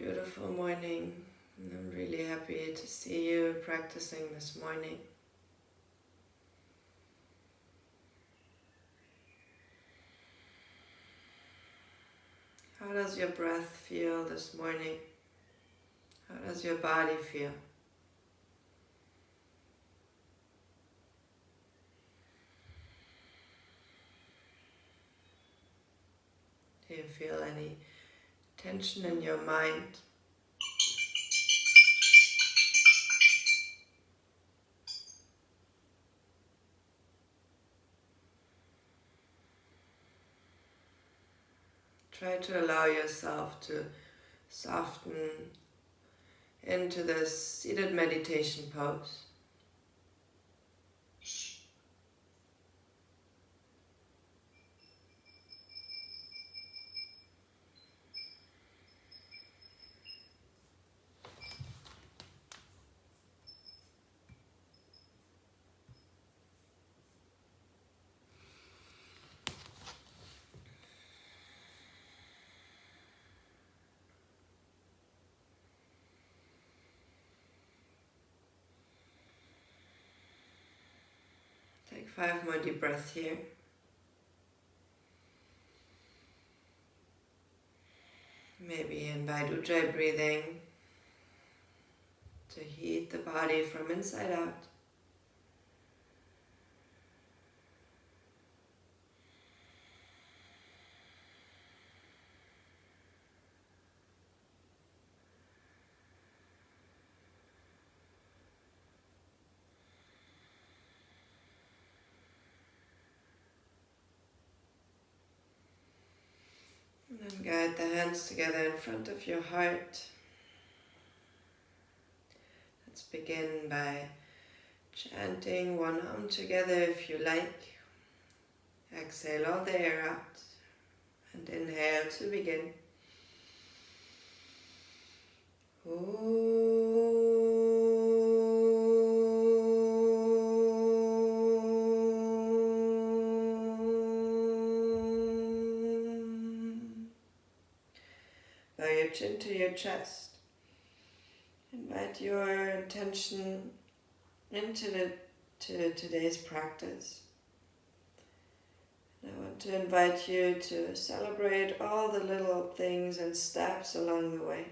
beautiful morning, and I'm really happy to see you practicing this morning. How does your breath feel this morning? How does your body feel? Do you feel any tension in your mind? Try to allow yourself to soften into this seated meditation pose. Take 5 more deep breaths here. Maybe invite Ujjayi breathing to heat the body from inside out. And then guide the hands together in front of your heart. Let's begin by chanting one hum together if you like. Exhale all the air out and inhale to begin. Bow your chin to your chest. Invite your attention into today's practice. And I want to invite you to celebrate all the little things and steps along the way.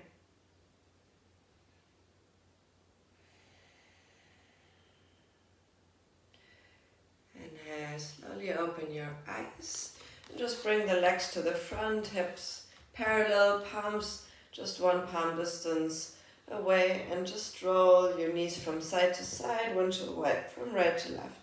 Inhale, slowly open your eyes. And just bring the legs to the front, hips parallel, palms just one palm distance away, and just roll your knees from side to side, windshield wide from right to left.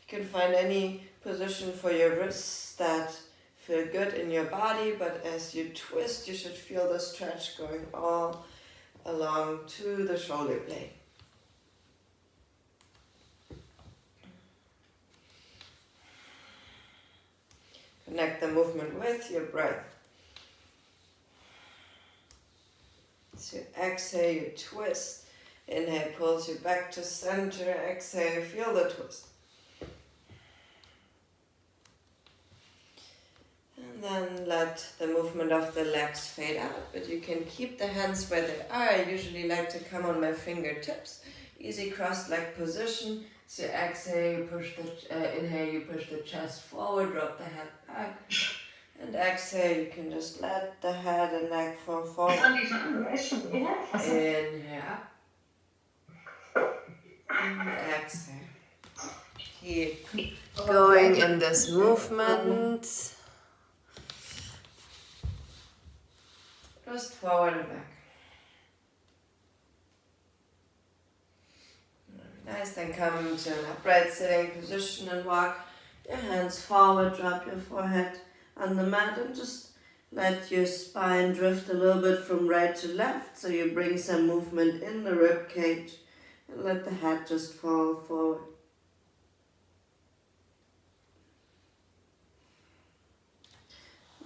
You can find any position for your wrists that feel good in your body, but as you twist, you should feel the stretch going all along to the shoulder blade. Connect the movement with your breath. So exhale, you twist. Inhale, pulls you back to center. Exhale, feel the twist. And then let the movement of the legs fade out, but you can keep the hands where they are. I usually like to come on my fingertips. Easy crossed leg position. So exhale, you push inhale, you push the chest forward, drop the head back. And exhale, you can just let the head and neck fall forward. Inhale. And exhale. Keep going in this movement. Just forward and back. Nice, then come to an upright sitting position and walk your hands forward, drop your forehead on the mat and just let your spine drift a little bit from right to left, so you bring some movement in the rib cage and let the head just fall forward.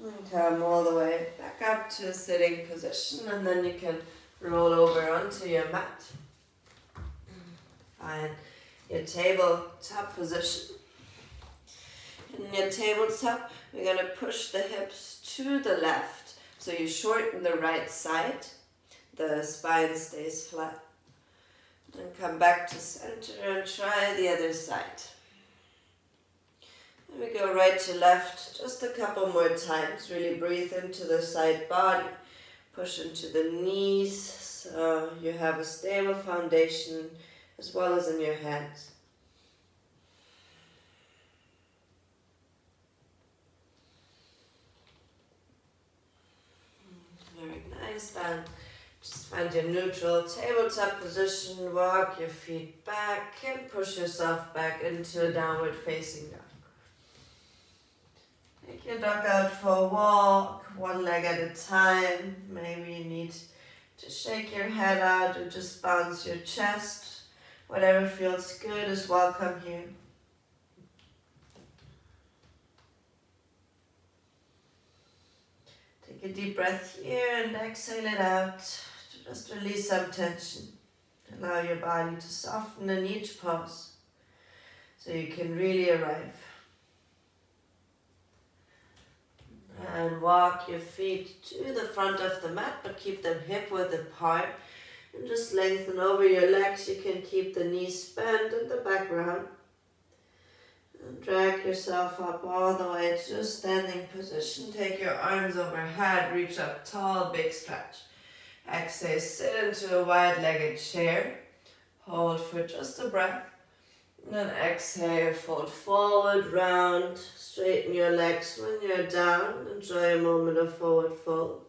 And come all the way back up to a sitting position, and then you can roll over onto your mat. Find your tabletop position. In your tabletop, we're going to push the hips to the left. So you shorten the right side. the spine stays flat. Then come back to center and try the other side. And we go right to left just a couple more times. Really breathe into the side body. Push into the knees so you have a stable foundation as well as in your hands. Very nice. Then just find your neutral tabletop position. Walk your feet back and push yourself back into a downward facing dog. Take your dog out for a walk, one leg at a time. Maybe you need to shake your head out or just bounce your chest. Whatever feels good is welcome here. Take a deep breath here and exhale it out to just release some tension. Allow your body to soften in each pose so you can really arrive. And walk your feet to the front of the mat, but keep them hip-width apart. And just lengthen over your legs. You can keep the knees bent in the background. And drag yourself up all the way to a standing position. Take your arms overhead, reach up tall, big stretch. Exhale, sit into a wide-legged chair. Hold for just a breath. And then exhale, fold forward, round, straighten your legs when you're down. Enjoy a moment of forward fold.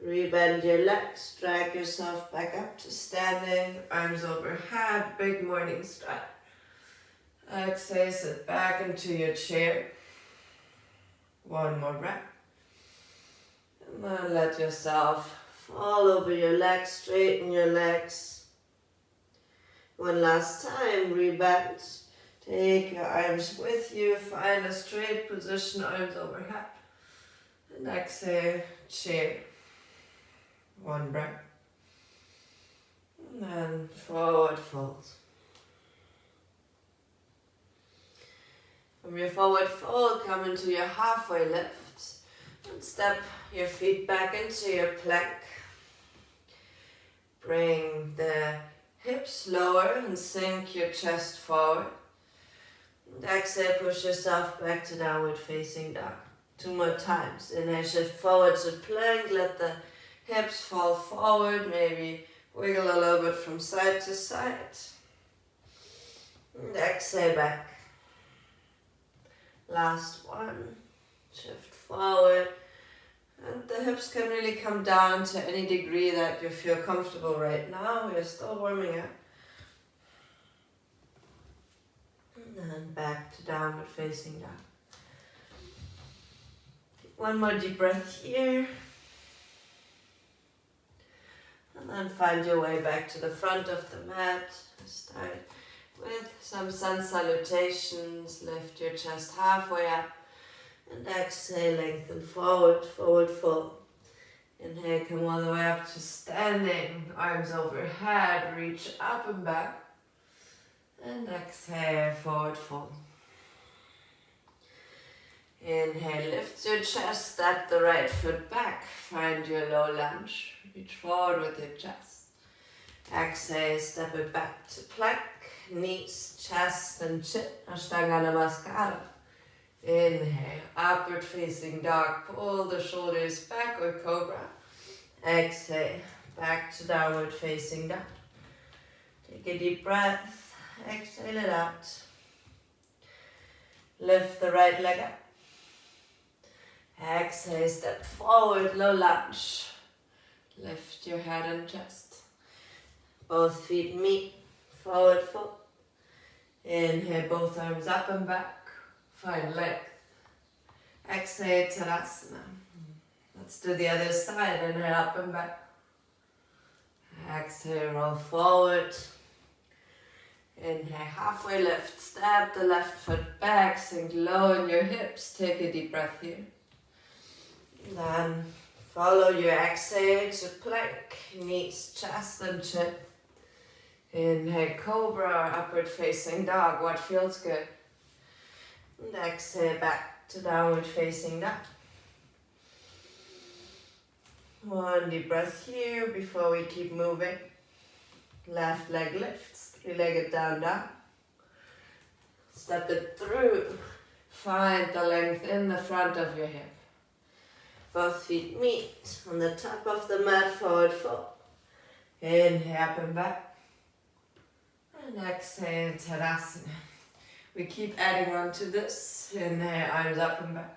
Rebend your legs, drag yourself back up to standing, arms overhead, big morning stretch. Exhale, sit back into your chair. One more breath. And then let yourself fall over your legs, straighten your legs. One last time, rebend. Take your arms with you, find a straight position, arms overhead. And exhale, chair. One breath. And then forward fold. From your forward fold, come into your halfway lift. And step your feet back into your plank. Bring the hips lower and sink your chest forward. And exhale, push yourself back to downward facing dog. 2 more times. Inhale, shift forward to plank. Let the hips fall forward. Maybe wiggle a little bit from side to side. And exhale back. Last one. Shift forward. And the hips can really come down to any degree that you feel comfortable right now. We're still warming up. And then back to downward facing dog. One more deep breath here. And then find your way back to the front of the mat. Start with some sun salutations. Lift your chest halfway up. And exhale, lengthen forward, forward fold. Inhale, come all the way up to standing. Arms overhead, reach up and back. And exhale, forward fold. Inhale, lift your chest, step the right foot back. Find your low lunge. Reach forward with your chest. Exhale, step it back to plank. Knees, chest and chin. Ashtanga Namaskara. Inhale, upward facing dog. Pull the shoulders back or cobra. Exhale, back to downward facing dog. Take a deep breath. Exhale it out. Lift the right leg up. Exhale, step forward, low lunge. Lift your head and chest. Both feet meet, forward fold. Inhale, both arms up and back. Find length. Exhale, Tadasana. Let's do the other side. Inhale, up and back. Exhale, roll forward. Inhale, halfway lift. Step the left foot back. Sink low in your hips. Take a deep breath here. Then follow your exhale to plank. Knees, chest and chin. Inhale, cobra or upward facing dog. What feels good? And exhale back to downward facing dog. One deep breath here before we keep moving. Left leg lifts, three-legged down dog. Step it through. Find the length in the front of your hip. Both feet meet on the top of the mat, forward fold. Inhale, up and back. And exhale, Tadasana. We keep adding on to this. Inhale, arms up and back.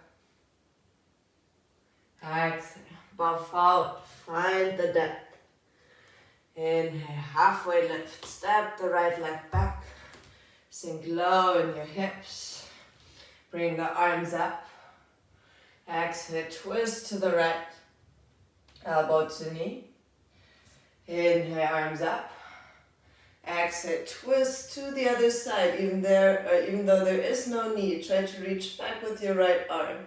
Exhale, bow forward. Find the depth. Inhale, halfway lift. Step the right leg back. Sink low in your hips. Bring the arms up. Exhale, twist to the right. Elbow to knee. Inhale, arms up. Exhale, twist to the other side. Even though there is no knee, try to reach back with your right arm.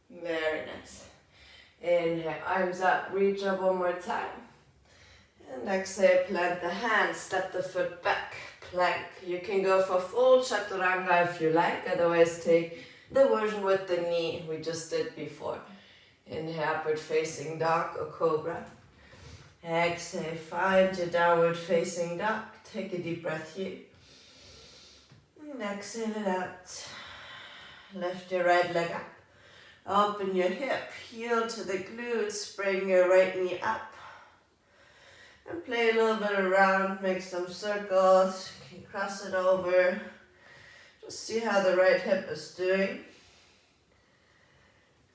Very nice. Inhale, arms up. Reach up one more time. And exhale, plant the hands. Step the foot back. Plank. You can go for full chaturanga if you like. Otherwise, take the version with the knee we just did before. Inhale, upward facing dog or cobra. Exhale, find your downward facing dog. Take a deep breath here. And exhale it out. Lift your right leg up. Open your hip. Heel to the glutes. Bring your right knee up. And play a little bit around. Make some circles. You can cross it over. Just see how the right hip is doing.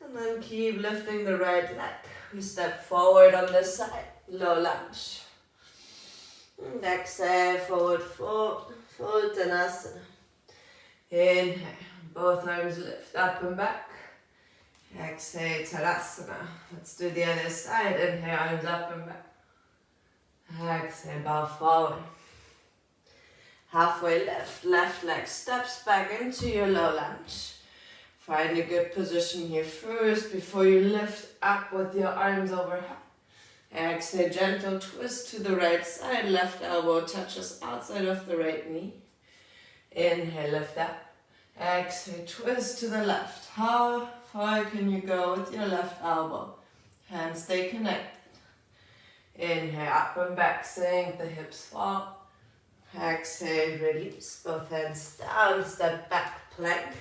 And then keep lifting the right leg. We step forward on this side. Low lunge. And exhale, forward fold. Fold Uttanasana. Inhale. Both arms lift up and back. Exhale, Tadasana. Let's do the other side. Inhale, arms up and back. Exhale, bow forward. Halfway lift, left leg steps back into your low lunge. Find a good position here first before you lift up with your arms overhead. Exhale, gentle twist to the right side. Left elbow touches outside of the right knee. Inhale, lift up. Exhale, twist to the left. How far can you go with your left elbow? Hands stay connected. Inhale, up and back, sink the hips fall. Exhale, release, both hands down, step back, plank.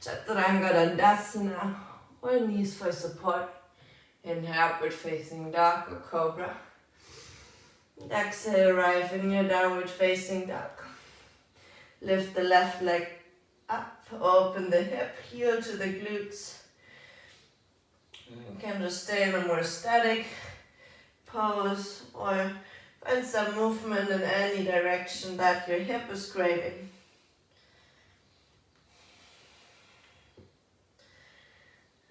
Chaturanga Dandasana, or knees for support. Inhale, upward facing dog or cobra. And exhale, arrive in your downward facing dog. Lift the left leg up, open the hip, heel to the glutes. You can just stay in a more static pose or find some movement in any direction that your hip is craving.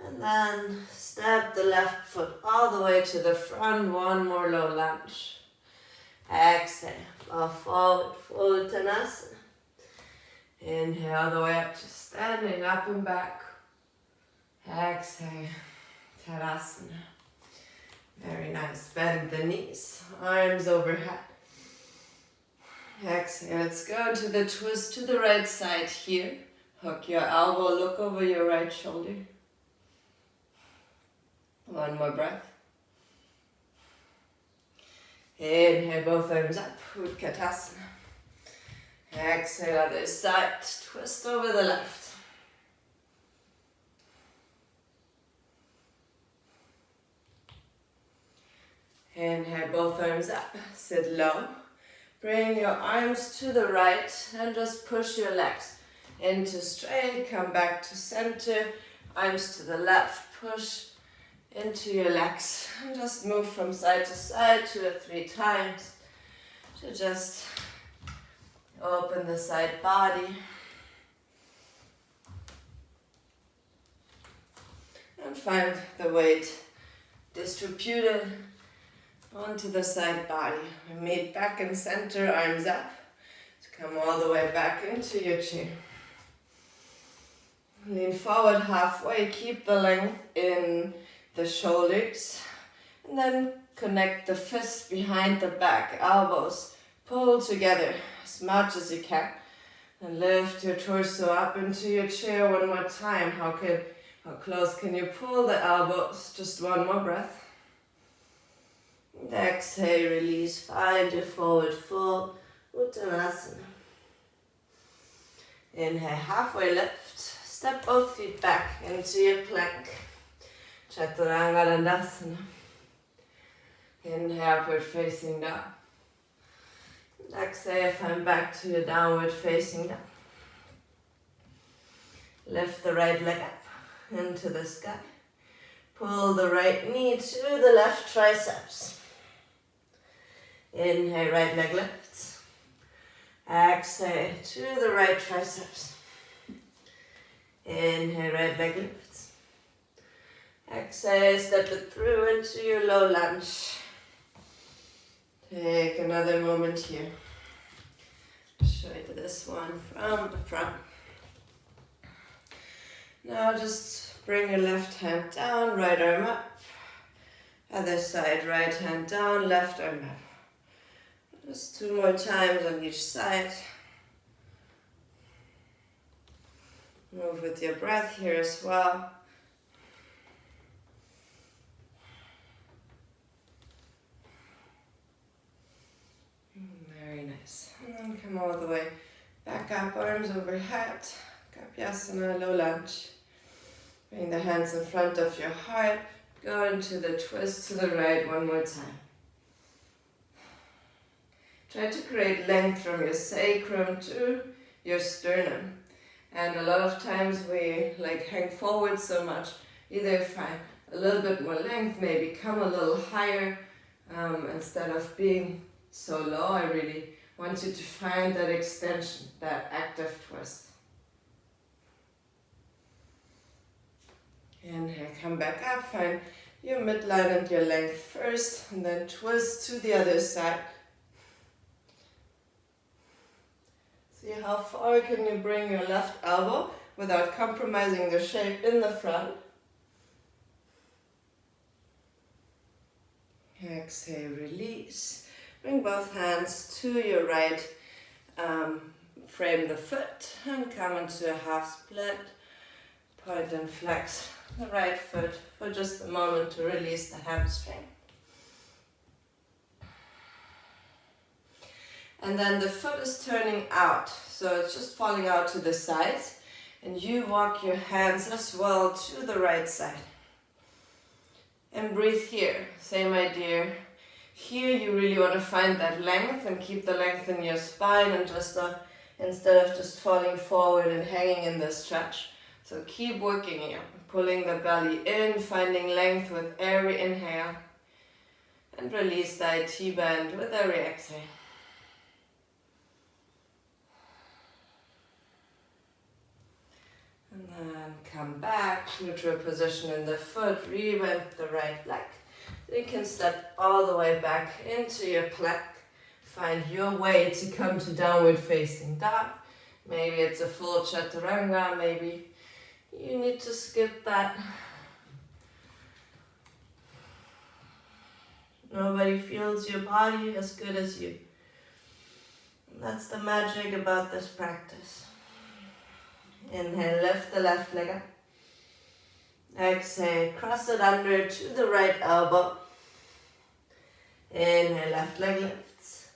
And then step the left foot all the way to the front, one more low lunge. Exhale, bow forward, full Uttanasana. Inhale all the way up to standing up and back. Exhale, Tadasana. Very nice. Bend the knees, arms overhead. Exhale, let's go to the twist to the right side here. Hook your elbow, look over your right shoulder. One more breath. Inhale, both arms up, Utkatasana. Exhale, other side, twist over the left. Inhale, both arms up, sit low. Bring your arms to the right and just push your legs into straight. Come back to center, arms to the left, push into your legs. And just move from side to side 2 or 3 times to just open the side body. And find the weight distributed onto the side body. We meet back in center, arms up. To come all the way back into your chair. Lean forward halfway, keep the length in the shoulders. And then connect the fists behind the back, elbows pull together as much as you can. And lift your torso up into your chair one more time. How close can you pull the elbows? Just one more breath. And exhale, release, find your forward fold, Uttanasana. Inhale, halfway lift, step both feet back into your plank, Chaturanga Dandasana. Inhale, upward facing dog. Exhale, find back to your downward facing dog. Lift the right leg up into the sky. Pull the right knee to the left triceps. Inhale, right leg lifts. Exhale to the right triceps. Inhale, right leg lifts. Exhale, step it through into your low lunge. Take another moment here. Show you this one from the front. Now just bring your left hand down, right arm up. Other side, right hand down, left arm up. Just 2 more times on each side. Move with your breath here as well. Very nice. And then come all the way back up, arms overhead. Kapyasana, low lunge. Bring the hands in front of your heart. Go into the twist to the right one more time. Try to create length from your sacrum to your sternum. And a lot of times we hang forward so much. Either find a little bit more length, maybe come a little higher instead of being so low. I really want you to find that extension, that active twist. Inhale, come back up, find your midline and your length first, and then twist to the other side. See how far can you bring your left elbow without compromising the shape in the front. Exhale, release. Bring both hands to your right. Frame the foot and come into a half split. Point and flex the right foot for just a moment to release the hamstring. And then the foot is turning out, so it's just falling out to the side. And you walk your hands as well to the right side. And breathe here, same idea. Here you really want to find that length and keep the length in your spine and just instead of just falling forward and hanging in the stretch. So keep working here, pulling the belly in, finding length with every inhale, and release the IT band with every exhale. And then come back, neutral position in the foot, rebend the right leg. You can step all the way back into your plank. Find your way to come to downward facing dog. Maybe it's a full chaturanga, maybe you need to skip that. Nobody feels your body as good as you. And that's the magic about this practice. Inhale, lift the left leg up. Exhale, cross it under to the right elbow. Inhale, left leg lifts.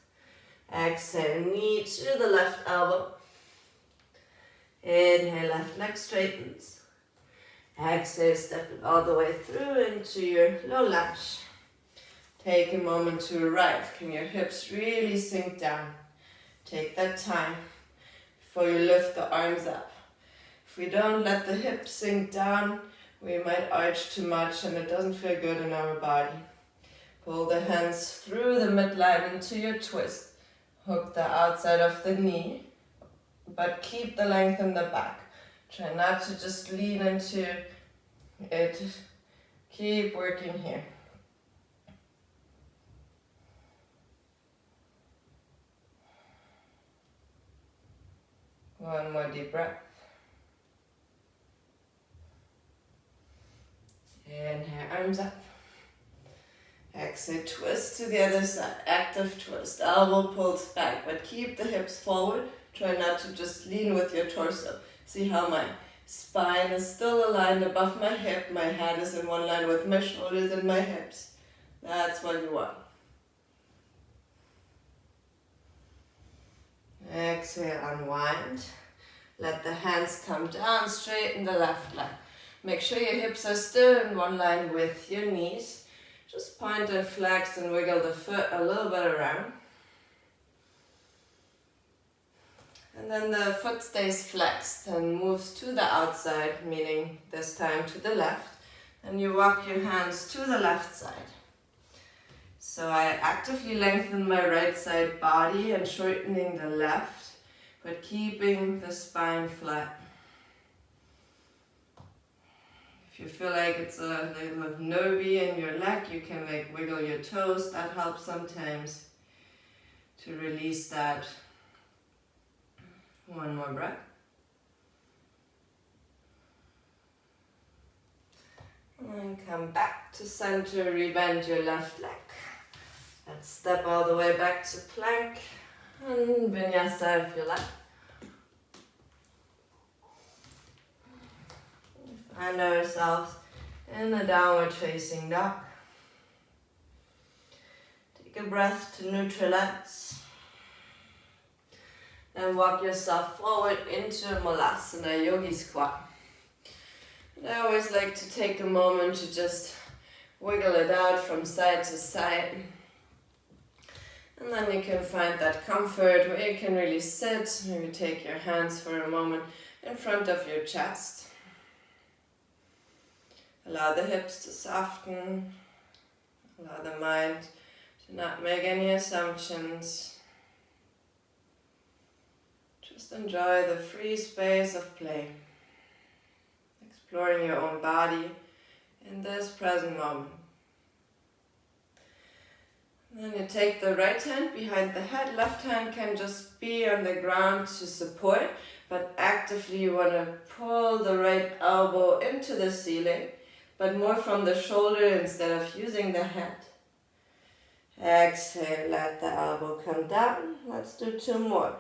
Exhale, knee to the left elbow. Inhale, left leg straightens. Exhale, step it all the way through into your low lunge. Take a moment to arrive. Can your hips really sink down? Take that time before you lift the arms up. If we don't let the hips sink down, we might arch too much and it doesn't feel good in our body. Pull the hands through the midline into your twist. Hook the outside of the knee, but keep the length in the back. Try not to just lean into it. Keep working here. One more deep breath. Inhale, arms up. Exhale, twist to the other side. Active twist. Elbow pulls back, but keep the hips forward. Try not to just lean with your torso. See how my spine is still aligned above my hip. My head is in one line with my shoulders and my hips. That's what you want. exhale, unwind. Let the hands come down, straighten the left leg. Make sure your hips are still in one line with your knees. Just point and flex and wiggle the foot a little bit around. And then the foot stays flexed and moves to the outside, meaning this time to the left. And you walk your hands to the left side. So I actively lengthen my right side body and shortening the left, but keeping the spine flat. If you feel like it's a little nervy in your leg, you can like wiggle your toes. That helps sometimes to release that. One more breath. And then come back to center, rebend your left leg. And step all the way back to plank and vinyasa if you like. Find ourselves in a downward facing dog. Take a breath to neutralize. And walk yourself forward into Malasana Yogi Squat. And I always like to take a moment to just wiggle it out from side to side. And then you can find that comfort where you can really sit. Maybe take your hands for a moment in front of your chest. Allow the hips to soften. Allow the mind to not make any assumptions. Just enjoy the free space of play. Exploring your own body in this present moment. Then you take the right hand behind the head, left hand can just be on the ground to support, but actively you want to pull the right elbow into the ceiling, but more from the shoulder instead of using the head. Exhale, let the elbow come down. Let's do 2 more.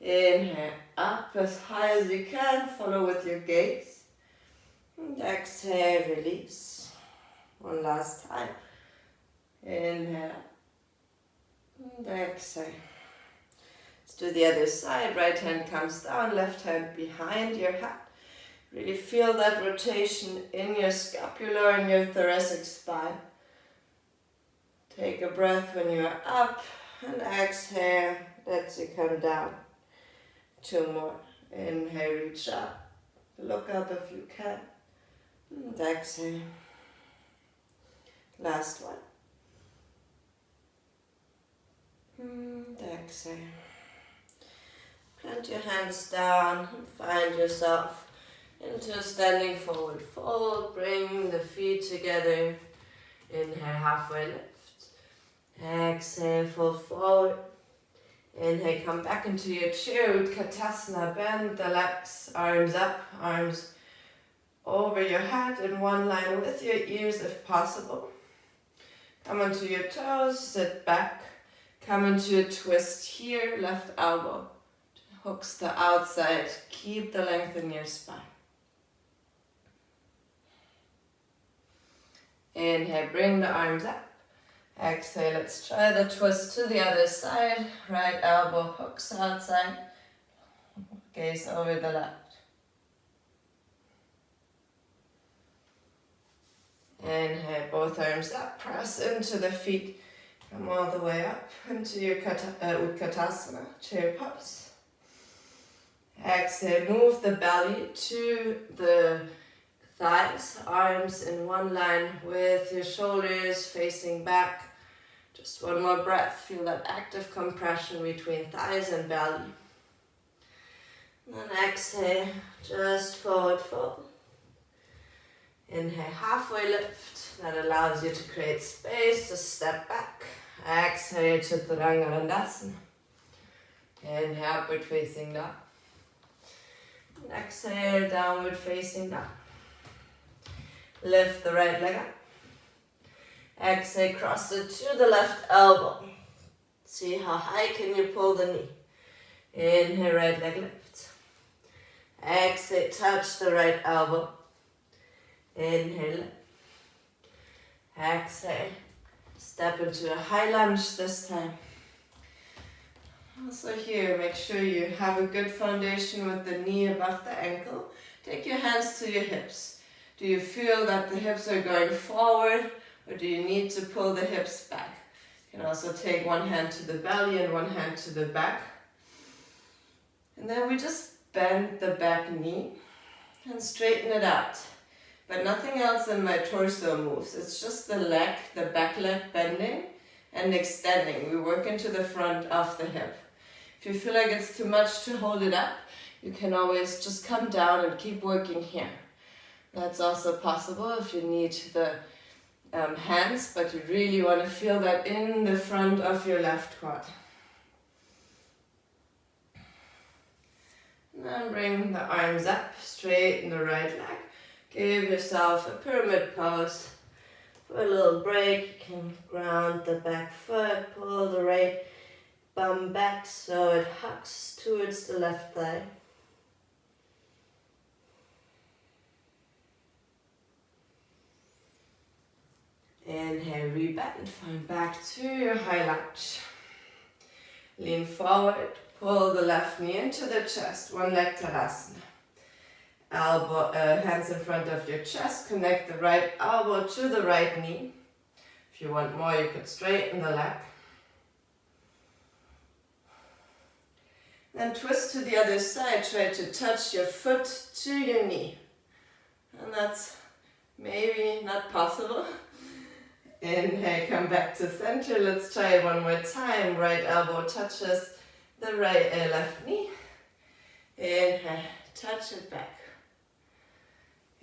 Inhale, up as high as you can, follow with your gaze. And exhale, release. One last time. Inhale. And exhale. Let's do the other side. Right hand comes down, left hand behind your head. Really feel that rotation in your scapular and your thoracic spine. Take a breath when you are up and exhale. Let you come down. 2 more. Inhale, reach up. Look up if you can. And exhale. Last one. And exhale. Plant your hands down and find yourself into a standing forward fold. Bring the feet together. Inhale, halfway lift. Exhale, fold forward. Inhale, come back into your chair, Utkatasana. Bend the legs, arms up, arms over your head in one line with your ears if possible. Come onto your toes, sit back. Come into a twist here, left elbow hooks the outside. Keep the length in your spine. Inhale, bring the arms up. Exhale, let's try the twist to the other side. Right elbow hooks outside. Gaze over the left. Inhale, both arms up. Press into the feet. Come all the way up into your Utkatasana, chair pose. Exhale, move the belly to the thighs, arms in one line with your shoulders facing back. Just one more breath. Feel that active compression between thighs and belly. And then exhale, just forward fold. Inhale, halfway lift. That allows you to create space to step back. Exhale, Chaturanga Dandasana. Inhale, upward facing dog. And exhale, downward facing dog. Lift the right leg up. Exhale, cross it to the left elbow. See how high can you pull the knee. Inhale, right leg lift. Exhale, touch the right elbow. Inhale. Exhale. Step into a high lunge this time. Also here, make sure you have a good foundation with the knee above the ankle. Take your hands to your hips. Do you feel that the hips are going forward, or do you need to pull the hips back? You can also take one hand to the belly and one hand to the back. And then we just bend the back knee and straighten it out. But nothing else in my torso moves. It's just the leg, the back leg bending and extending. We work into the front of the hip. If you feel like it's too much to hold it up, you can always just come down and keep working here. That's also possible if you need the hands, but you really want to feel that in the front of your left quad. And then bring the arms up, straighten the right leg. Give yourself a pyramid pose. For a little break, you can ground the back foot, pull the right bum back so it hugs towards the left thigh. Inhale, rebend, find back to your high lunge. Lean forward, pull the left knee into the chest, one leg Tadasana. Elbow, hands in front of your chest, connect the right elbow to the right knee. If you want more, you could straighten the leg. Then twist to the other side, try to touch your foot to your knee. And that's maybe not possible. Inhale, come back to center. Let's try it one more time. Right elbow touches the left knee. Inhale, touch it back.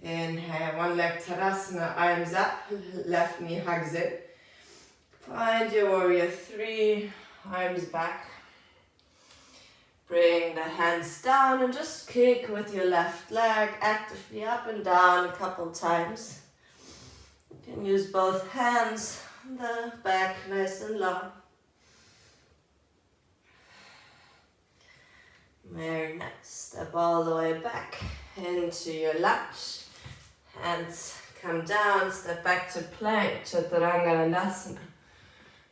Inhale, one leg Tadasana, arms up, left knee hugs it. Find your warrior three, arms back. Bring the hands down and just kick with your left leg actively up and down a couple times. You can use both hands, the back nice and long. Very nice. Step all the way back into your lunge. Hands come down, step back to plank, Chaturanga Dandasana.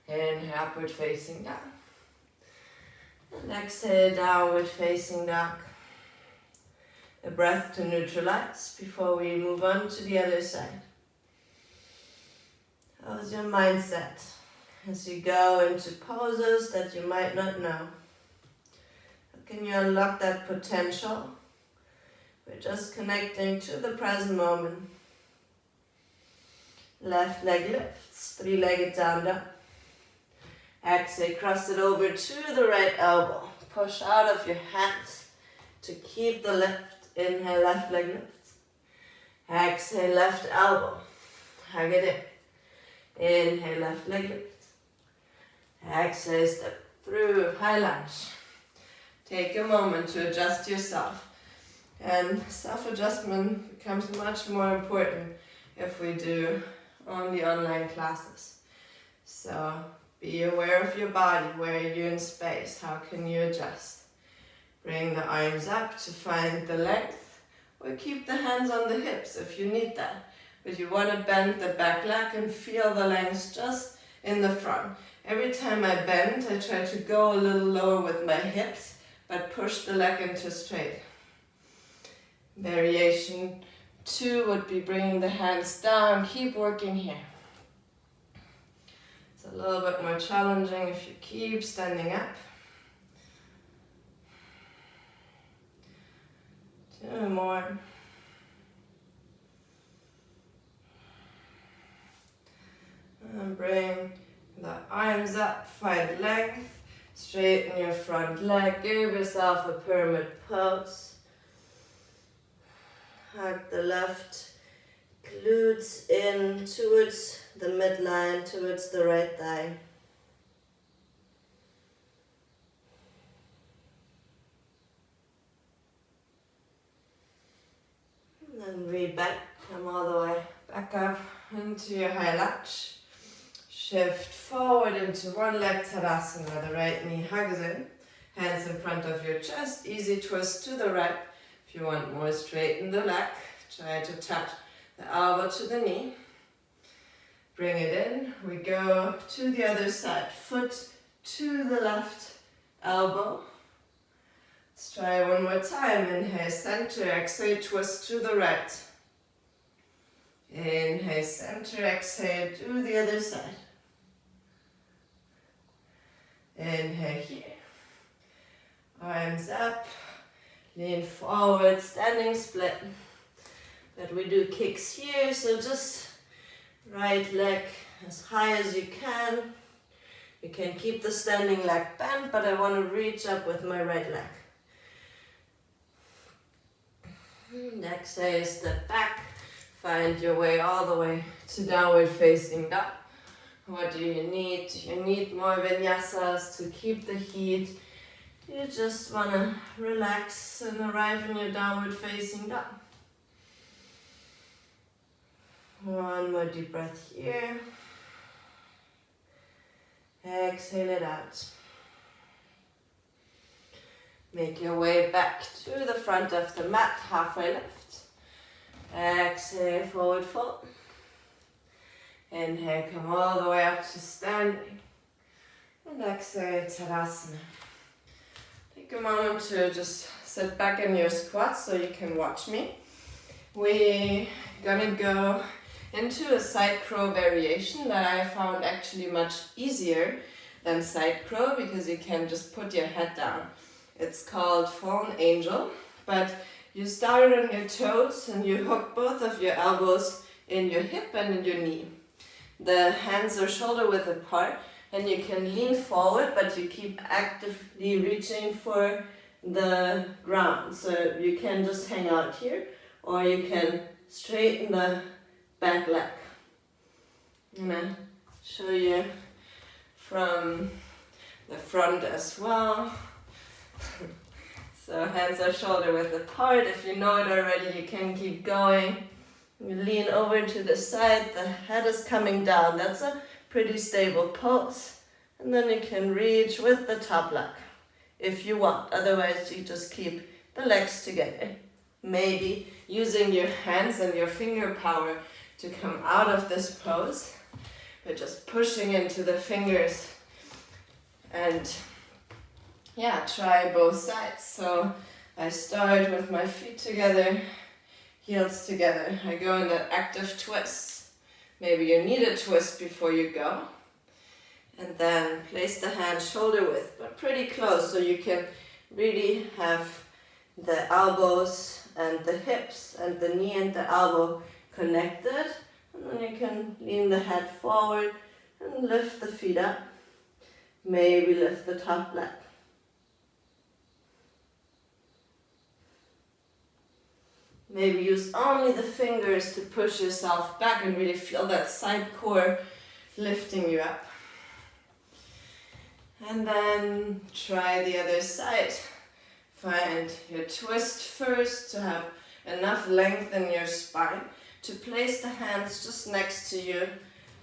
Inhale, upward facing dog. And exhale, downward facing dog. A breath to neutralize before we move on to the other side. How's your mindset as you go into poses that you might not know? How can you unlock that potential? We're just connecting to the present moment. Left leg lifts, three-legged down dog. Exhale, cross it over to the right elbow. Push out of your hands to keep the lift. Inhale, left leg lifts. Exhale, left elbow. Hug it in. Inhale, left leg lifts. Exhale, step through high lunge. Take a moment to adjust yourself. And self-adjustment becomes much more important if we do only online classes. So be aware of your body, where are you in space, how can you adjust? Bring the arms up to find the length, or keep the hands on the hips if you need that. But you want to bend the back leg and feel the length just in the front. Every time I bend, I try to go a little lower with my hips, but push the leg into straight. Variation 2 would be bringing the hands down. Keep working here. It's a little bit more challenging if you keep standing up. 2 more. And bring the arms up, find length. Straighten your front leg. Give yourself a pyramid pose. Hug the left glutes in towards the midline, towards the right thigh. And then breathe back, come all the way back up into your high lunge. Shift forward into one leg Tadasana, the right knee hugs in. Hands in front of your chest, easy twist to the right. If you want more, straighten the leg. Try to touch the elbow to the knee. Bring it in. We go to the other side. Foot to the left elbow. Let's try one more time. Inhale, center, exhale, twist to the right. Inhale, center, exhale, do the other side. Inhale here. Arms up, lean forward, standing split. But we do kicks here, so just right leg as high as you can. You can keep the standing leg bent, but I want to reach up with my right leg. And exhale, step back. Find your way all the way to downward facing dog. What do you need? You need more vinyasas to keep the heat. You just want to relax and arrive in your downward facing dog. One more deep breath here. Exhale it out. Make your way back to the front of the mat, halfway lift. Exhale, forward fold. Inhale, come all the way up to standing. And exhale, Tadasana. Take a moment to just sit back in your squat so you can watch me. We're gonna go into a side crow variation that I found actually much easier than side crow because you can just put your head down. It's called fallen angel, but you start on your toes and you hook both of your elbows in your hip and in your knee. The hands are shoulder width apart and you can lean forward, but you keep actively reaching for the ground. So you can just hang out here or you can straighten the back leg. I'm gonna show you from the front as well. So hands are shoulder width apart. If you know it already, you can keep going. You lean over to the side, the head is coming down. That's a pretty stable pose. And then you can reach with the top leg if you want. Otherwise, you just keep the legs together. Maybe using your hands and your finger power to come out of this pose, but just pushing into the fingers and try both sides. So I start with my feet together, heels together. I go in an active twist. Maybe you need a twist before you go. And then place the hand shoulder width, but pretty close so you can really have the elbows and the hips and the knee and the elbow connected. And then you can lean the head forward and lift the feet up. Maybe lift the top leg. Maybe use only the fingers to push yourself back and really feel that side core lifting you up. And then try the other side. Find your twist first to have enough length in your spine to place the hands just next to you.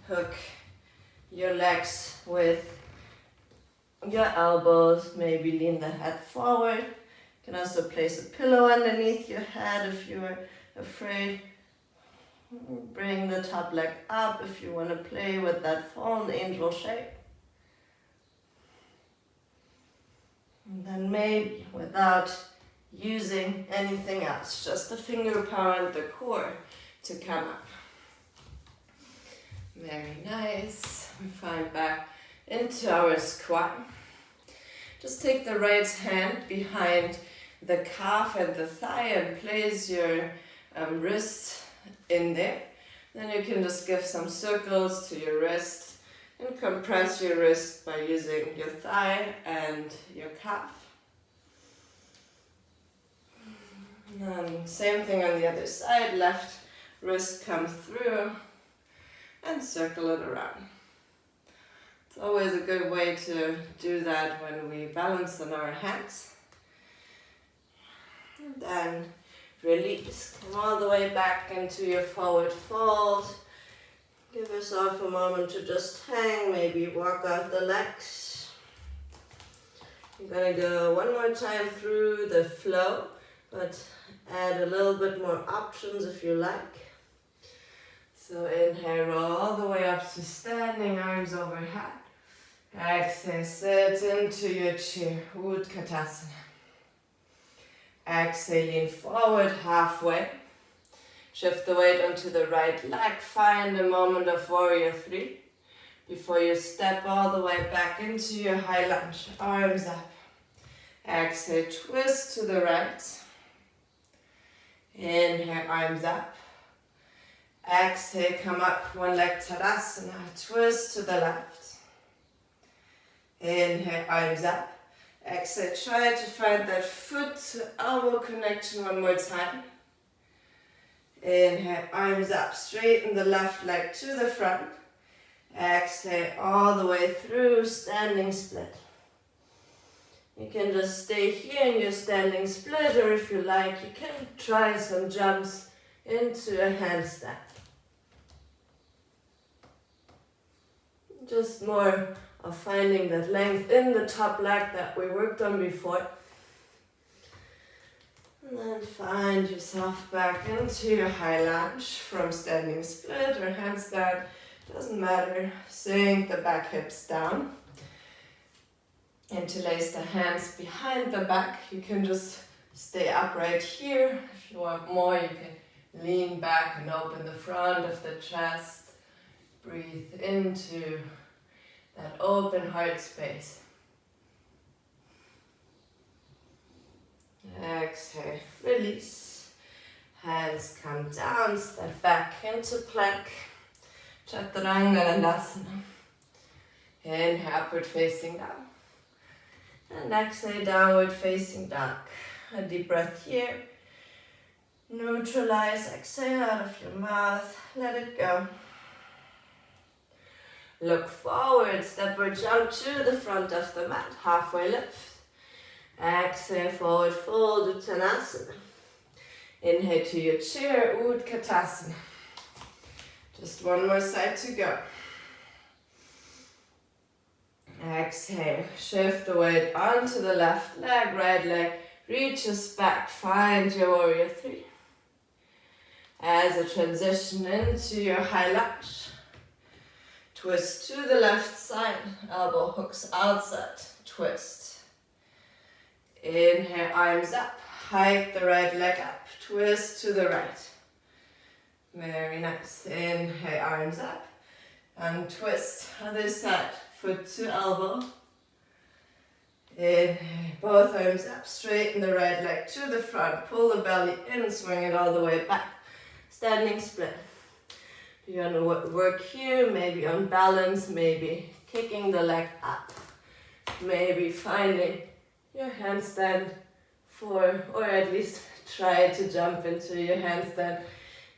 Hook your legs with your elbows. Maybe lean the head forward. You can also place a pillow underneath your head if you're afraid. Bring the top leg up if you want to play with that fallen angel shape. And then maybe without using anything else, just the finger power and the core to come up. Very nice. We find back into our squat. Just take the right hand behind the calf and the thigh and place your wrist in there. Then you can just give some circles to your wrist and compress your wrist by using your thigh and your calf. And then same thing on the other side, left wrist comes through and circle it around. It's always a good way to do that when we balance on our hands. And then release, come all the way back into your forward fold. Give yourself a moment to just hang, maybe walk out the legs. You're gonna go one more time through the flow, but add a little bit more options if you like. So inhale, roll all the way up to standing, arms overhead. Exhale, sit into your chair, Utkatasana. Exhale, lean forward halfway. Shift the weight onto the right leg. Find a moment of warrior three before you step all the way back into your high lunge. Arms up. Exhale, twist to the right. Inhale, arms up. Exhale, come up, one leg Tadasana. Twist to the left. Inhale, arms up. Exhale, try to find that foot to elbow connection one more time. Inhale, arms up, straighten the left leg to the front. Exhale, all the way through, standing split. You can just stay here in your standing split, or if you like, you can try some jumps into a handstand. Just more of finding that length in the top leg that we worked on before. And then find yourself back into your high lunge from standing split or handstand. Doesn't matter. Sink the back hips down. Interlace the hands behind the back. You can just stay upright here. If you want more, you can lean back and open the front of the chest. Breathe into that open heart space. Exhale, release. Hands come down, step back into plank. Chaturanga Dandasana. Inhale, upward facing dog. And exhale, downward facing dog. A deep breath here. Neutralize, exhale out of your mouth. Let it go. Look forward, step or jump to the front of the mat. Halfway lift. Exhale, forward fold, Uttanasana. Inhale to your chair, Utkatasana. Just one more side to go. Exhale, shift the weight onto the left leg, right leg reaches back. Find your warrior three. As a transition into your high lunge. Twist to the left side, elbow hooks outside, twist. Inhale, arms up, hike the right leg up, twist to the right. Very nice. Inhale, arms up, and twist, other side, foot to elbow. Inhale, both arms up, straighten the right leg to the front, pull the belly in, swing it all the way back. Standing split. You want to work here, maybe on balance, maybe kicking the leg up, maybe finding your handstand or at least try to jump into your handstand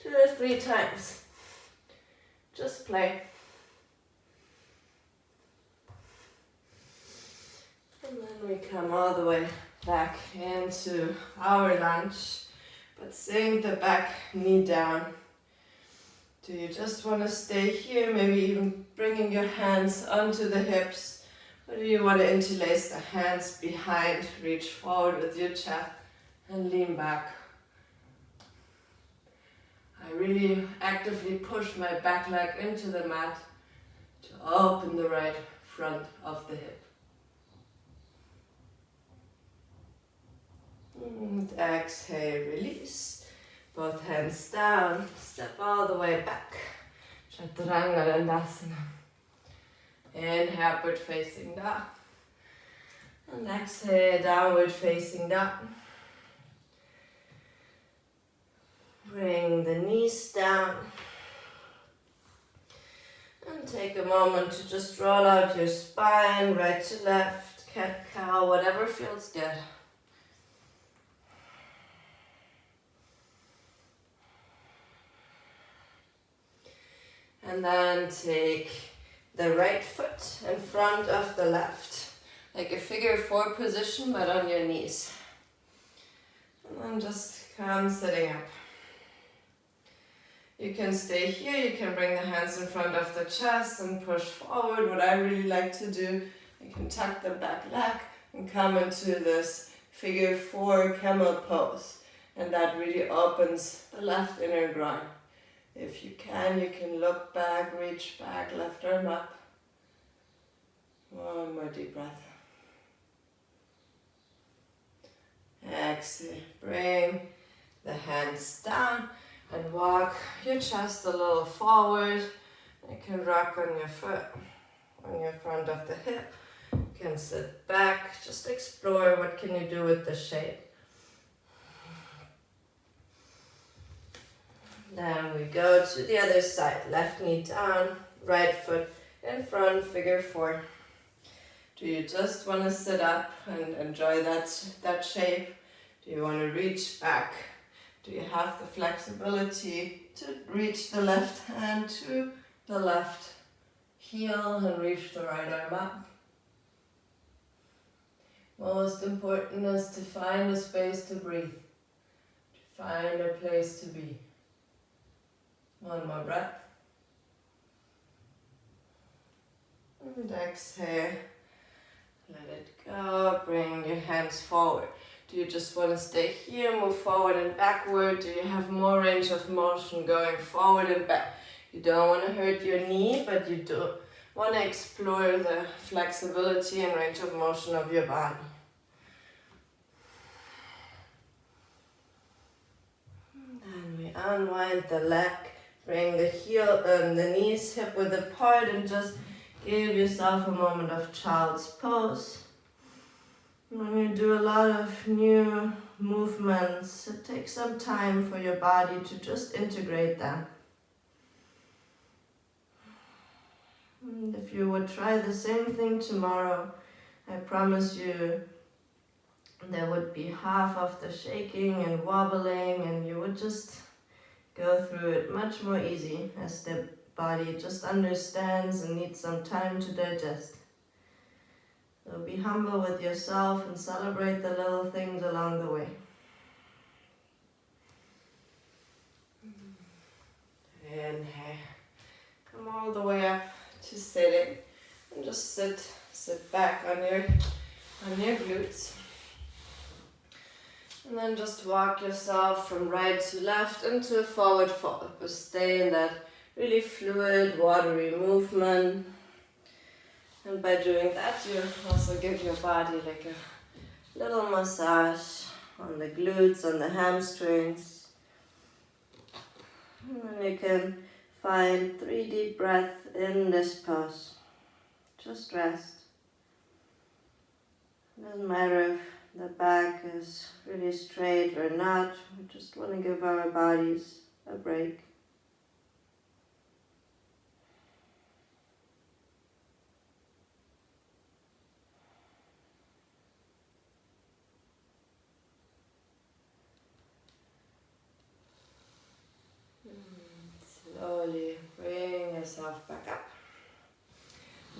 2 or 3 times. Just play. And then we come all the way back into our lunge, but sink the back knee down. Do you just want to stay here, maybe even bringing your hands onto the hips? Or do you want to interlace the hands behind, reach forward with your chest and lean back? I really actively push my back leg into the mat to open the right front of the hip. And exhale, release. Both hands down, step all the way back. Chaturanga Dandasana. Inhale, upward facing dog. And exhale, downward facing dog. Bring the knees down. And take a moment to just roll out your spine, right to left, cat, cow, whatever feels good. And then take the right foot in front of the left, like a figure 4 position, but on your knees. And then just come sitting up. You can stay here, you can bring the hands in front of the chest and push forward. What I really like to do, you can tuck the back leg and come into this figure 4 camel pose. And that really opens the left inner groin. If you can look back, reach back, left arm up. One more deep breath. Exhale. Bring the hands down and walk your chest a little forward. You can rock on your foot, on your front of the hip. You can sit back. Just explore what can you do with the shape. Then we go to the other side. Left knee down, right foot in front, figure four. Do you just want to sit up and enjoy that shape? Do you want to reach back? Do you have the flexibility to reach the left hand to the left heel and reach the right arm up? Most important is to find a space to breathe, to find a place to be. One more breath. And exhale. Let it go. Bring your hands forward. Do you just want to stay here, move forward and backward? Do you have more range of motion going forward and back? You don't want to hurt your knee, but you do want to explore the flexibility and range of motion of your body. And we unwind the leg. Bring the heel, the knees hip width apart, and just give yourself a moment of child's pose. When you do a lot of new movements, it takes some time for your body to just integrate them. And if you would try the same thing tomorrow, I promise you there would be half of the shaking and wobbling, and you would just go through it much more easy as the body just understands and needs some time to digest. So be humble with yourself and celebrate the little things along the way. Inhale. Come all the way up to sitting and just sit back on your glutes. And then just walk yourself from right to left into a forward fold. But stay in that really fluid, watery movement. And by doing that, you also give your body like a little massage on the glutes, on the hamstrings. And then you can find 3 deep breaths in this pose. Just rest. It doesn't matter if the back is really straight or not. We just want to give our bodies a break. Slowly bring yourself back up.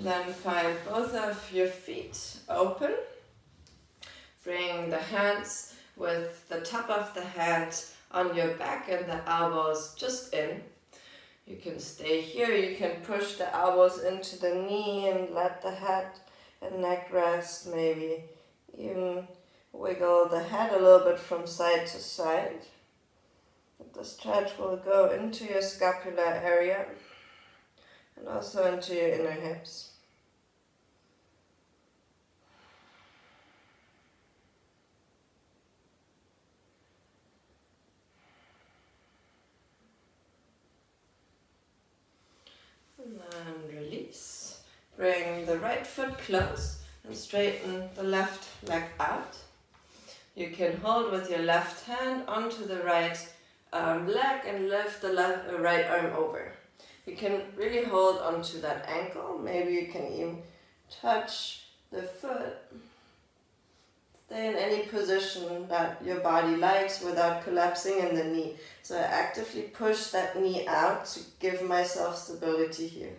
Then find both of your feet open. Bring the hands with the top of the hand on your back and the elbows just in. You can stay here. You can push the elbows into the knee and let the head and neck rest. Maybe even wiggle the head a little bit from side to side. The stretch will go into your scapular area and also into your inner hips. And then release. Bring the right foot close and straighten the left leg out. You can hold with your left hand onto the right leg and lift the right arm over. You can really hold onto that ankle. Maybe you can even touch the foot. Stay in any position that your body likes without collapsing in the knee. So I actively push that knee out to give myself stability here.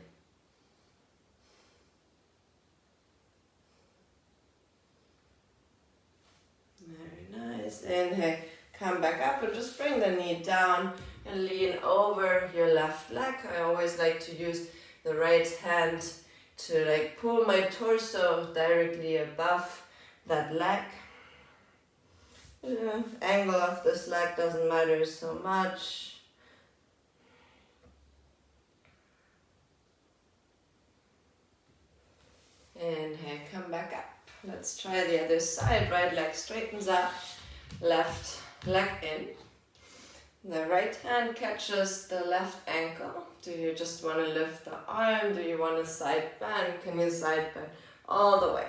Very nice. Inhale. Come back up and just bring the knee down and lean over your left leg. I always like to use the right hand to pull my torso directly above that leg. The angle of this leg doesn't matter so much. Inhale, come back up. Let's try the other side. Right leg straightens up, left leg in. The right hand catches the left ankle. Do you just want to lift the arm? Do you want to side bend? Can you side bend all the way?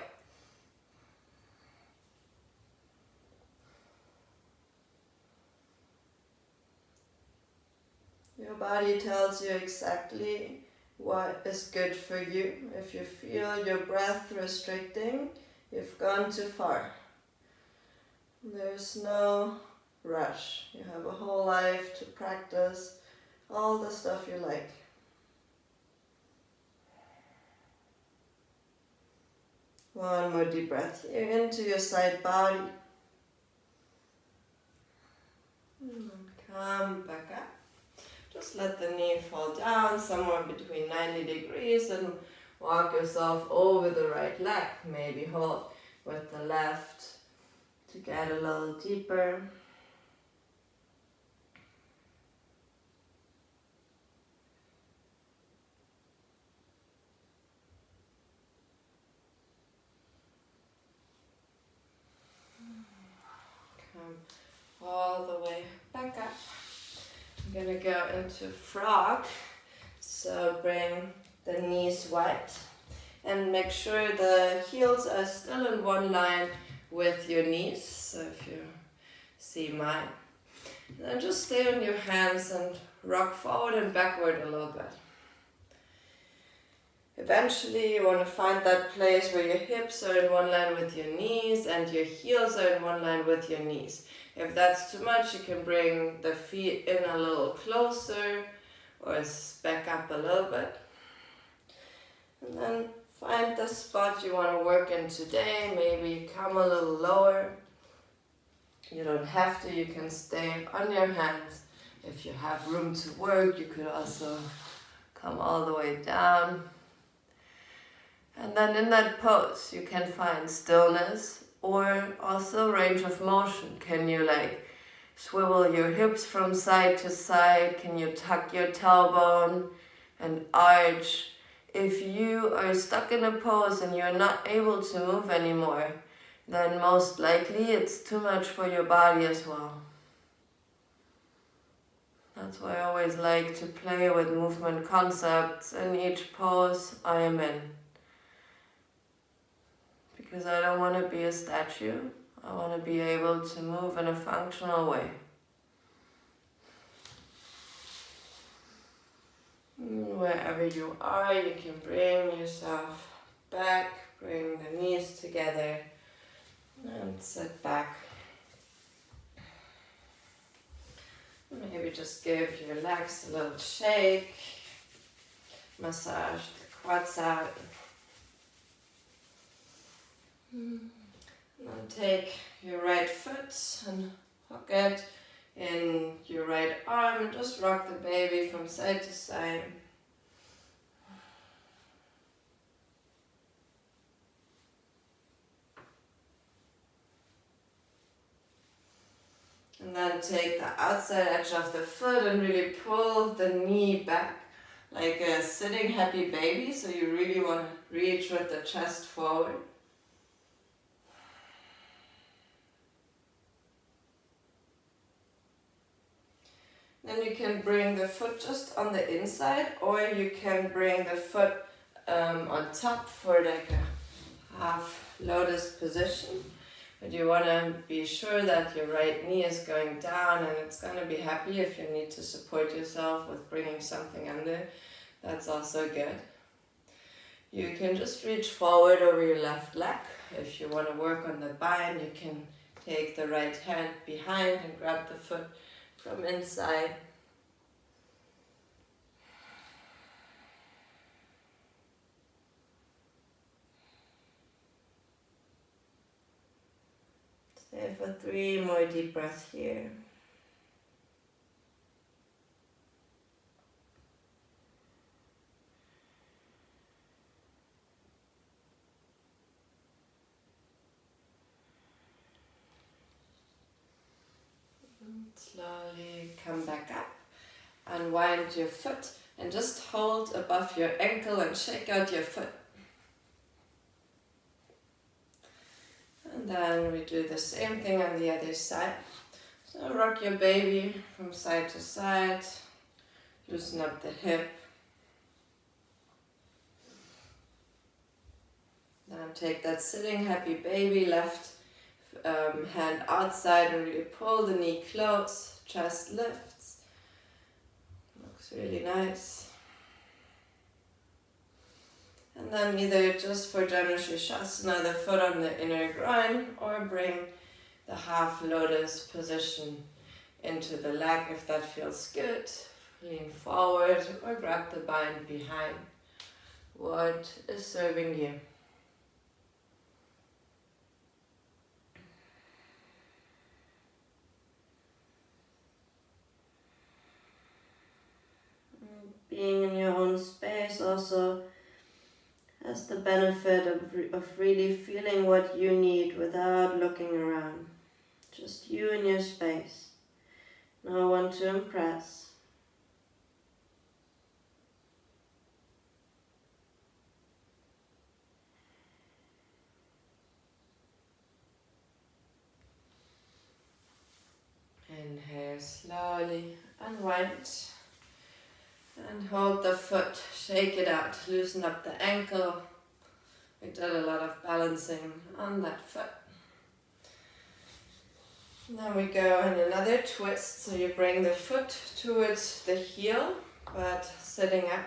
Your body tells you exactly what is good for you. If you feel your breath restricting, you've gone too far. There's no rush. You have a whole life to practice all the stuff you like. One more deep breath here into your side body. And come back up. Just let the knee fall down somewhere between 90 degrees and walk yourself over the right leg. Maybe hold with the left to get a little deeper. Come all the way back up. I'm gonna go into frog. So bring the knees wide and make sure the heels are still in one line with your knees. So if you see mine, then just stay on your hands and rock forward and backward a little bit. Eventually you want to find that place where your hips are in one line with your knees and your heels are in one line with your knees. If that's too much, you can bring the feet in a little closer or back up a little bit. And then find the spot you want to work in today. Maybe come a little lower. You don't have to, you can stay on your hands. If you have room to work, you could also come all the way down. And then in that pose, you can find stillness or also range of motion. Can you swivel your hips from side to side? Can you tuck your tailbone and arch? If you are stuck in a pose and you're not able to move anymore, then most likely it's too much for your body as well. That's why I always like to play with movement concepts in each pose I am in. Because I don't want to be a statue. I want to be able to move in a functional way. Wherever you are, you can bring yourself back, bring the knees together, and sit back. Maybe just give your legs a little shake, massage the quads out. And then take your right foot and hook it in your right arm and just rock the baby from side to side. And then take the outside edge of the foot and really pull the knee back like a sitting happy baby. So you really want to reach with the chest forward. Then you can bring the foot just on the inside, or you can bring the foot on top for like a half lotus position. But you want to be sure that your right knee is going down, and it's going to be happy if you need to support yourself with bringing something under. That's also good. You can just reach forward over your left leg. If you want to work on the bind, you can take the right hand behind and grab the foot from inside. Stay for 3 more deep breaths here. Slowly come back up, unwind your foot and just hold above your ankle and shake out your foot. And then we do the same thing on the other side. So rock your baby from side to side, loosen up the hip. Then take that sitting happy baby, left hand outside and really pull the knee close, chest lifts. Looks really nice. And then either just for Janu Shirshasana, the foot on the inner groin, or bring the half lotus position into the leg if that feels good. Lean forward or grab the bind behind. What is serving you? Being in your own space also has the benefit of really feeling what you need without looking around. Just you in your space. No one to impress. Inhale slowly, unwind. And hold the foot, shake it out, loosen up the ankle. We did a lot of balancing on that foot. Then we go in another twist, so you bring the foot towards the heel, but sitting up.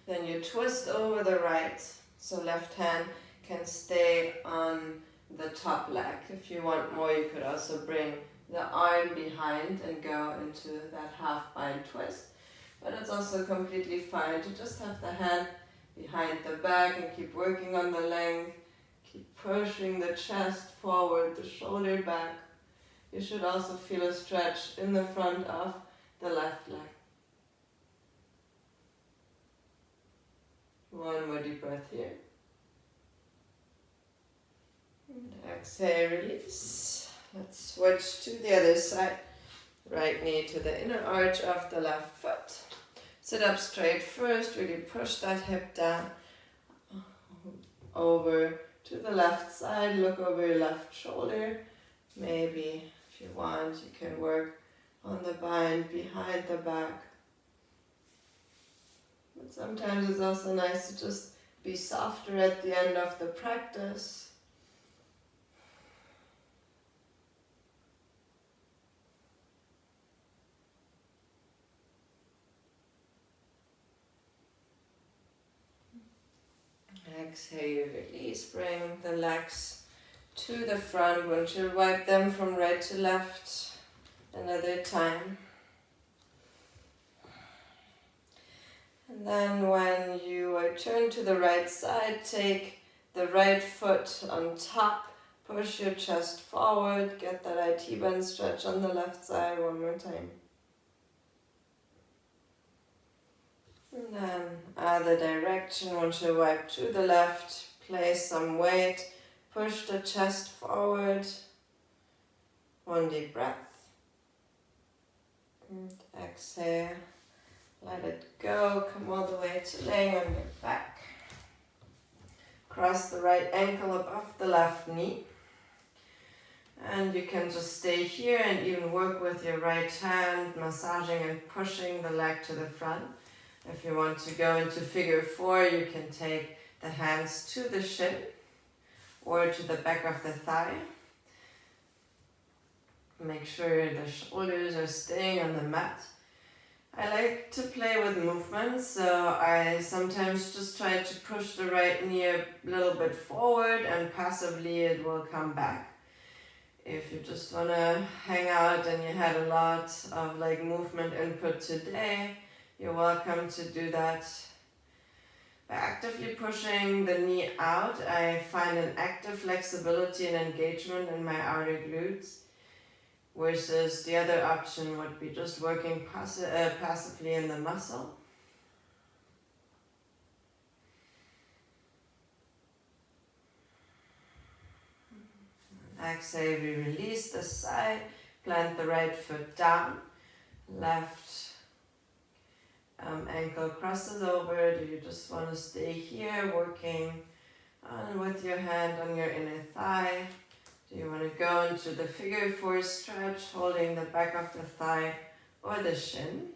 Then you twist over the right, so left hand can stay on the top leg. If you want more, you could also bring the arm behind and go into that half bind twist. But it's also completely fine to just have the hand behind the back and keep working on the length. Keep pushing the chest forward, the shoulder back. You should also feel a stretch in the front of the left leg. One more deep breath here. And exhale, release. Let's switch to the other side. Right knee to the inner arch of the left foot. Sit up straight first, really push that hip down. Over to the left side, look over your left shoulder. Maybe if you want, you can work on the bind behind the back. But sometimes it's also nice to just be softer at the end of the practice. Exhale, release, bring the legs to the front. Windshield wipe them from right to left. Another time. And then when you turn to the right side, take the right foot on top. Push your chest forward. Get that IT band stretch on the left side one more time. And then other direction, windshield wipe to the left, place some weight, push the chest forward, one deep breath, and exhale, let it go, come all the way to laying on your back, cross the right ankle above the left knee, and you can just stay here and even work with your right hand, massaging and pushing the leg to the front. If you want to go into figure 4, you can take the hands to the shin or to the back of the thigh. Make sure the shoulders are staying on the mat. I like to play with movement, so I sometimes just try to push the right knee a little bit forward and passively it will come back. If you just want to hang out and you had a lot of movement input today, you're welcome to do that. By actively pushing the knee out, I find an active flexibility and engagement in my outer glutes, versus the other option would be just working passively in the muscle. Exhale, we release the side, plant the right foot down, left ankle crosses over. Do you just want to stay here working on with your hand on your inner thigh? go into the figure four stretch, holding the back of the thigh or the shin.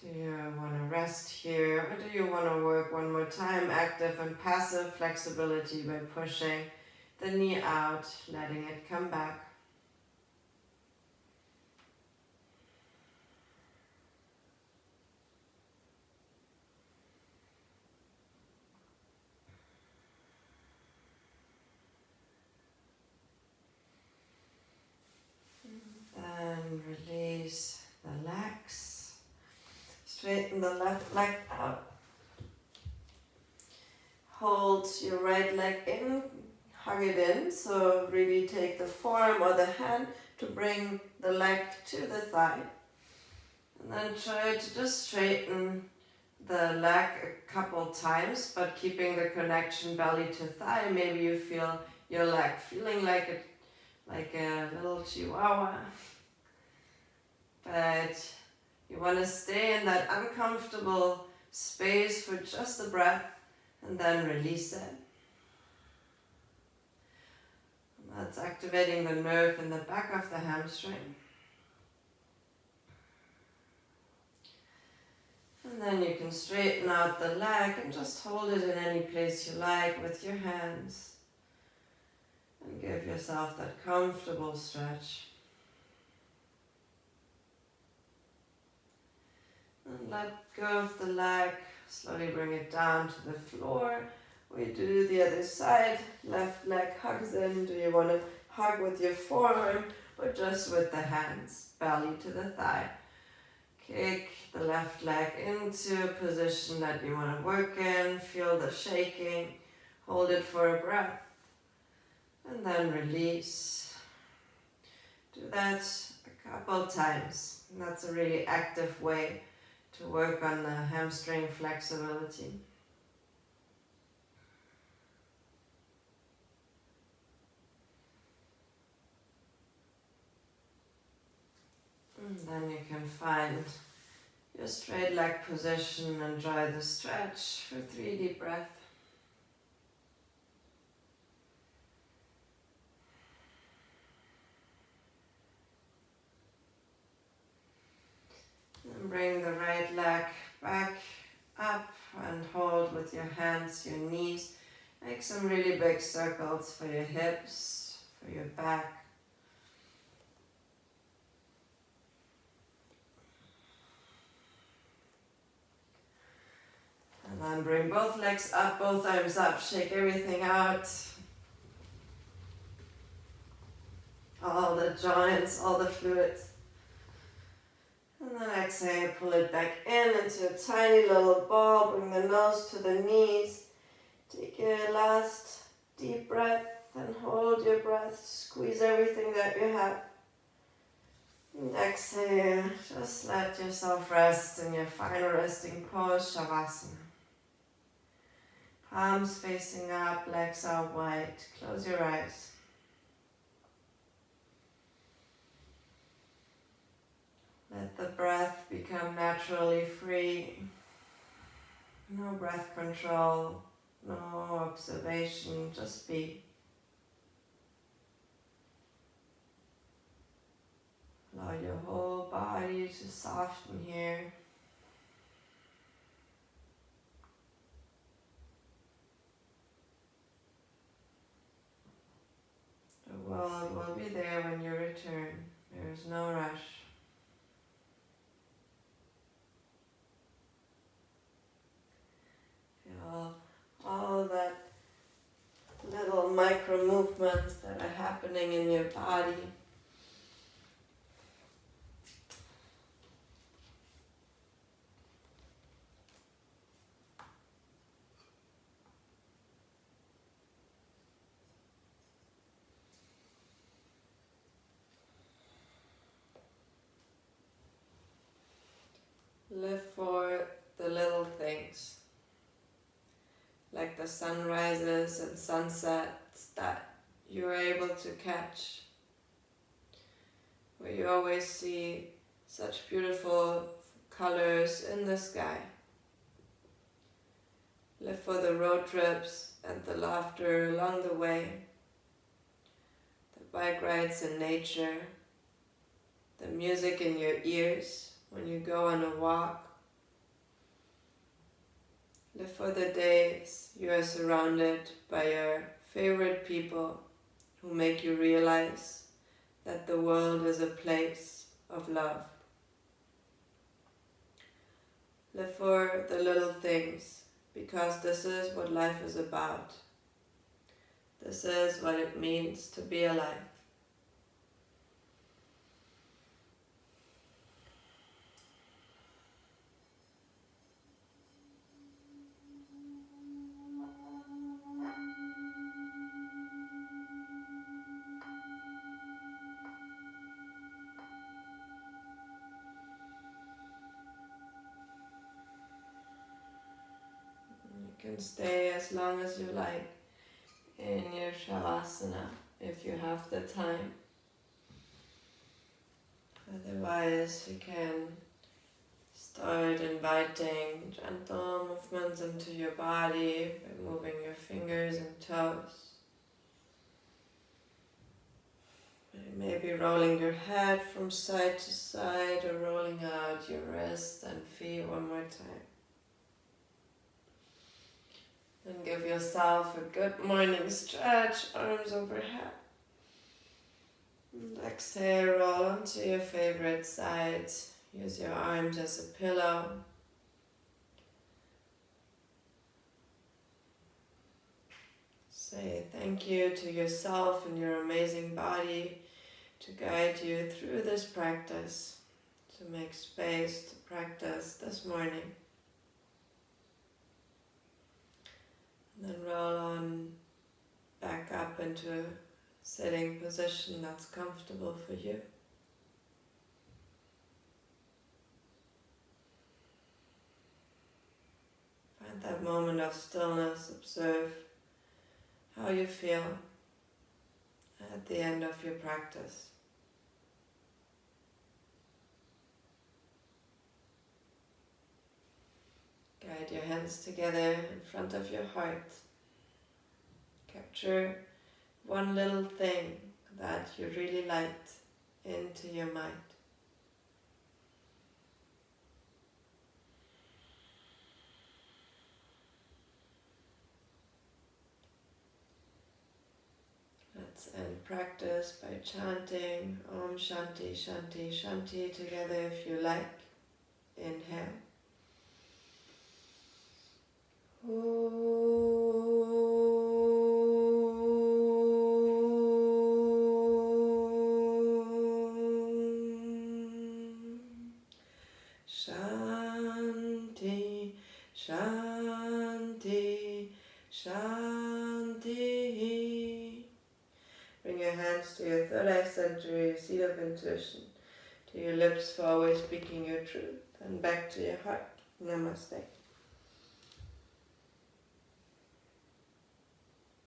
Do you want to rest here, or do you want to work one more time active and passive flexibility by pushing the knee out, letting it come back? Then release the legs. Straighten the left leg out. Hold your right leg in, hug it in, so really take the forearm or the hand to bring the leg to the thigh. And then try to just straighten the leg a couple times, but keeping the connection belly to thigh. Maybe you feel your leg feeling like a little chihuahua. But you want to stay in that uncomfortable space for just a breath and then release it. And that's activating the nerve in the back of the hamstring. And then you can straighten out the leg and just hold it in any place you like with your hands. And give yourself that comfortable stretch. And let go of the leg, slowly bring it down to the floor. We do the other side, left leg hugs in. Do you want to hug with your forearm or just with the hands, belly to the thigh? Kick the left leg into a position that you want to work in. Feel the shaking. Hold it for a breath. And then release. Do that a couple times. And that's a really active way to work on the hamstring flexibility. And then you can find your straight leg position, enjoy the stretch for 3 deep breaths. And bring the right leg back up and hold with your hands, your knees. Make some really big circles for your hips, for your back. And then bring both legs up, both arms up, shake everything out. All the joints, all the fluids. And then exhale, pull it back in into a tiny little ball. Bring the nose to the knees. Take a last deep breath and hold your breath. Squeeze everything that you have. And exhale, just let yourself rest in your final resting pose, Shavasana. Palms facing up, legs out wide. Close your eyes. Let the breath become naturally free. No breath control, no observation, just be. Allow your whole body to soften here. The world will be there when you return. There is no rush. Feel all that little micro movements that are happening in your body. Live for the little things, like the sunrises and sunsets that you're able to catch, where you always see such beautiful colors in the sky. Live for the road trips and the laughter along the way, bike rides in nature, the music in your ears when you go on a walk. Live for the days you are surrounded by your favorite people who make you realize that the world is a place of love. Live for the little things, because this is what life is about. This is what it means to be alive. You can stay as long as you like in your Shavasana if you have the time. Otherwise, you can start inviting gentle movements into your body by moving your fingers and toes. Maybe rolling your head from side to side or rolling out your wrists and feet one more time. Then give yourself a good morning stretch, arms overhead. And exhale, roll onto your favorite side. Use your arms as a pillow. Say thank you to yourself and your amazing body to guide you through this practice, to make space to practice this morning. And then roll on back up into a sitting position that's comfortable for you. Find that moment of stillness, observe how you feel at the end of your practice. Guide your hands together in front of your heart. Capture one little thing that you really liked into your mind. Let's end practice by chanting Om Shanti Shanti Shanti together if you like. Inhale. Shanti, Shanti, Shanti. Bring your hands to your third eye center, your seat of intuition, to your lips for always speaking your truth, and back to your heart. Namaste.